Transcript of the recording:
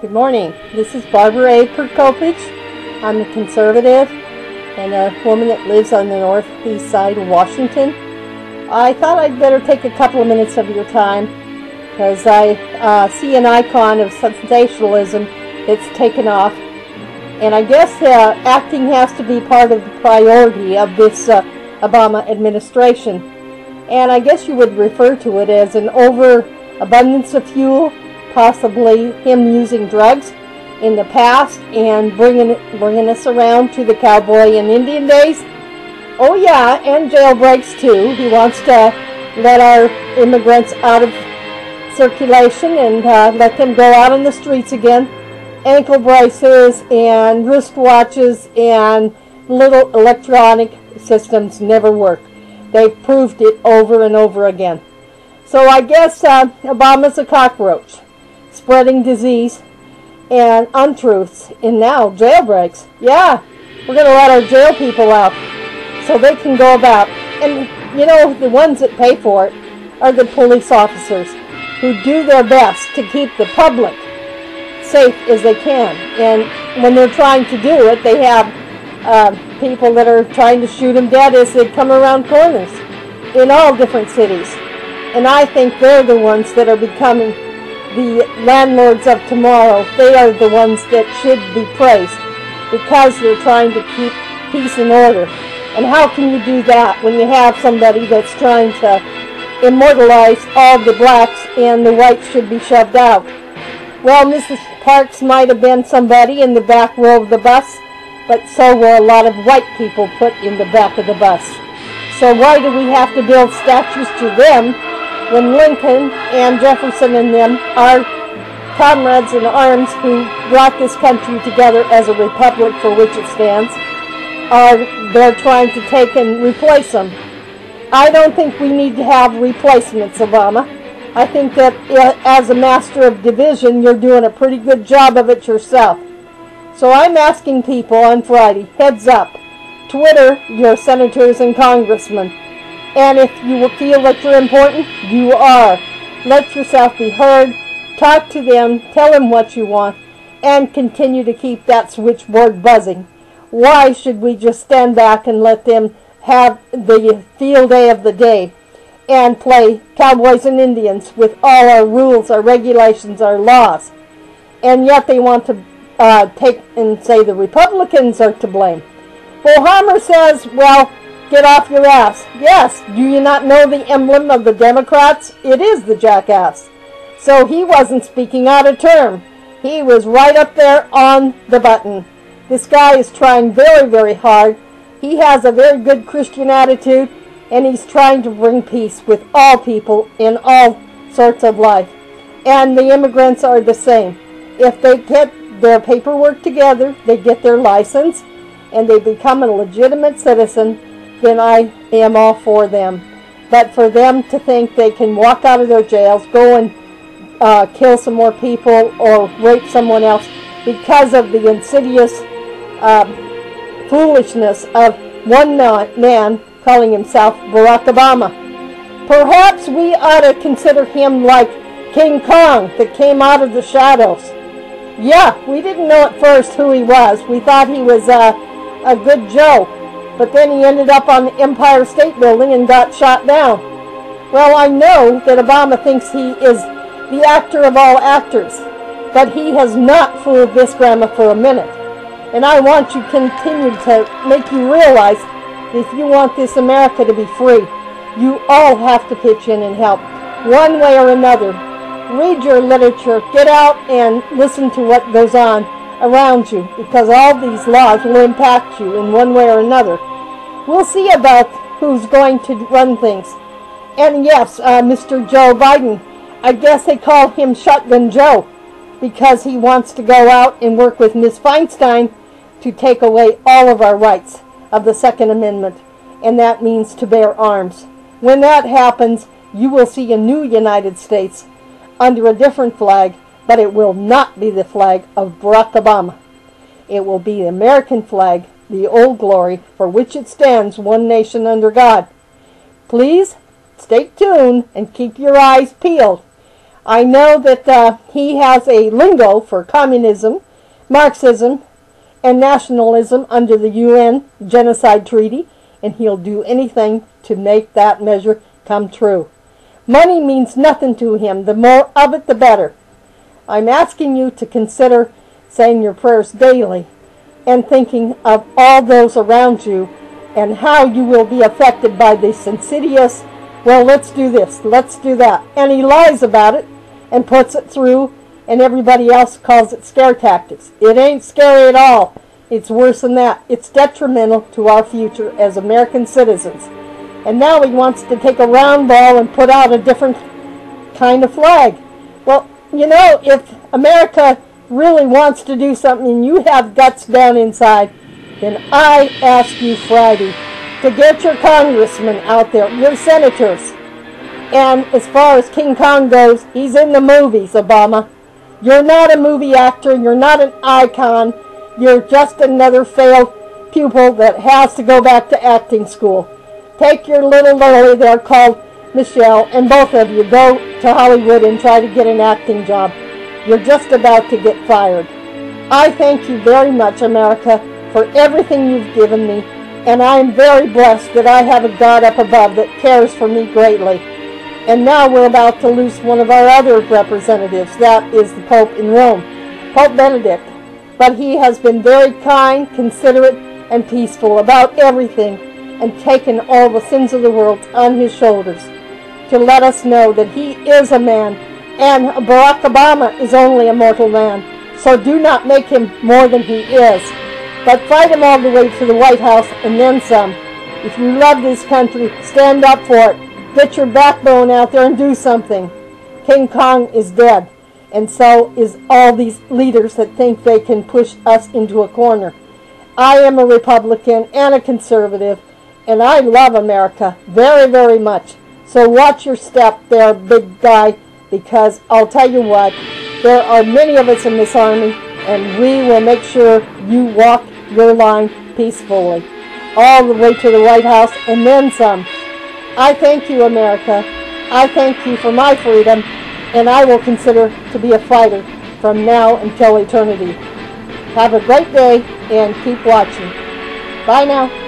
Good morning. This is Barbara A. Prokopich. I'm a conservative and a woman that lives on the northeast side of Washington. I thought I'd better take a couple of minutes of your time because I see an icon of sensationalism that's taken off. And I guess acting has to be part of the priority of this Obama administration. And I guess you would refer to it as an overabundance of fuel, possibly him using drugs in the past and bringing us around to the cowboy and Indian days. Oh yeah, and jailbreaks too. He wants to let our immigrants out of circulation and let them go out on the streets again. Ankle braces and wristwatches and little electronic systems never work. They've proved it over and over again. So I guess Obama's a cockroach, spreading disease and untruths, and now jailbreaks. Yeah, we're going to let our jail people out so they can go about. And, you know, the ones that pay for it are the police officers who do their best to keep the public safe as they can. And when they're trying to do it, they have people that are trying to shoot them dead as they come around corners in all different cities. And I think they're the ones that are becoming the landlords of tomorrow. They are the ones that should be praised because they're trying to keep peace and order. And how can you do that when you have somebody that's trying to immortalize all the blacks and the whites should be shoved out? Well, Mrs. Parks might have been somebody in the back row of the bus, but so were a lot of white people put in the back of the bus. So why do we have to build statues to them when Lincoln and Jefferson and them are comrades in arms who brought this country together as a republic for which it stands? They're trying to take and replace them. I don't think we need to have replacements, Obama. I think that as a master of division, you're doing a pretty good job of it yourself. So I'm asking people on Friday, heads up, Twitter your senators and congressmen. And if you feel that you're important, you are. Let yourself be heard, talk to them, tell them what you want, and continue to keep that switchboard buzzing. Why should we just stand back and let them have the field day of the day and play cowboys and Indians with all our rules, our regulations, our laws? And yet they want to take and say the Republicans are to blame. Well, Homer says, well, get off your ass. Yes, do you not know the emblem of the Democrats? It is the jackass. So he wasn't speaking out of term. He was right up there on the button. This guy is trying very, very hard. He has a very good Christian attitude, and he's trying to bring peace with all people in all sorts of life. And the immigrants are the same. If they get their paperwork together, they get their license, and they become a legitimate citizen, then I am all for them. But for them to think they can walk out of their jails, go and kill some more people or rape someone else because of the insidious foolishness of one man calling himself Barack Obama. Perhaps we ought to consider him like King Kong that came out of the shadows. Yeah, we didn't know at first who he was. We thought he was a good Joe. But then he ended up on the Empire State Building and got shot down. Well, I know that Obama thinks he is the actor of all actors, but he has not fooled this grandma for a minute. And I want to continue to make you realize that if you want this America to be free, you all have to pitch in and help, one way or another. Read your literature, get out and listen to what goes on around you, because all these laws will impact you in one way or another. We'll see about who's going to run things. And yes, Mr. Joe Biden, I guess they call him Shotgun Joe because he wants to go out and work with Ms. Feinstein to take away all of our rights of the Second Amendment, and that means to bear arms. When that happens, you will see a new United States under a different flag, but it will not be the flag of Barack Obama. It will be the American flag, the old glory, for which it stands, one nation under God. Please stay tuned and keep your eyes peeled. I know that he has a lingo for communism, Marxism, and nationalism under the UN Genocide Treaty, and he'll do anything to make that measure come true. Money means nothing to him. The more of it, the better. I'm asking you to consider saying your prayers daily and thinking of all those around you and how you will be affected by this insidious, well, let's do this, let's do that. And he lies about it and puts it through, and everybody else calls it scare tactics. It ain't scary at all. It's worse than that. It's detrimental to our future as American citizens. And now he wants to take a round ball and put out a different kind of flag. Well, you know, if America really wants to do something and you have guts down inside, then I ask you Friday to get your congressmen out there, your senators. And as far as King Kong goes, he's in the movies, Obama. You're not a movie actor. You're not an icon. You're just another failed pupil that has to go back to acting school. Take your little lily there called Michelle, and both of you go to Hollywood and try to get an acting job. You're just about to get fired. I thank you very much, America, for everything you've given me, and I am very blessed that I have a God up above that cares for me greatly. And now we're about to lose one of our other representatives. That is the Pope in Rome, Pope Benedict. But he has been very kind, considerate, and peaceful about everything, and taken all the sins of the world on his shoulders to let us know that he is a man, and Barack Obama is only a mortal man. So do not make him more than he is, but fight him all the way to the White House and then some. If you love this country, stand up for it. Get your backbone out there and do something. King Kong is dead, and so is all these leaders that think they can push us into a corner. I am a Republican and a conservative, and I love America very, very much. So watch your step there, big guy, because I'll tell you what, there are many of us in this army, and we will make sure you walk your line peacefully, all the way to the White House and then some. I thank you, America. I thank you for my freedom, and I will consider to be a fighter from now until eternity. Have a great day, and keep watching. Bye now.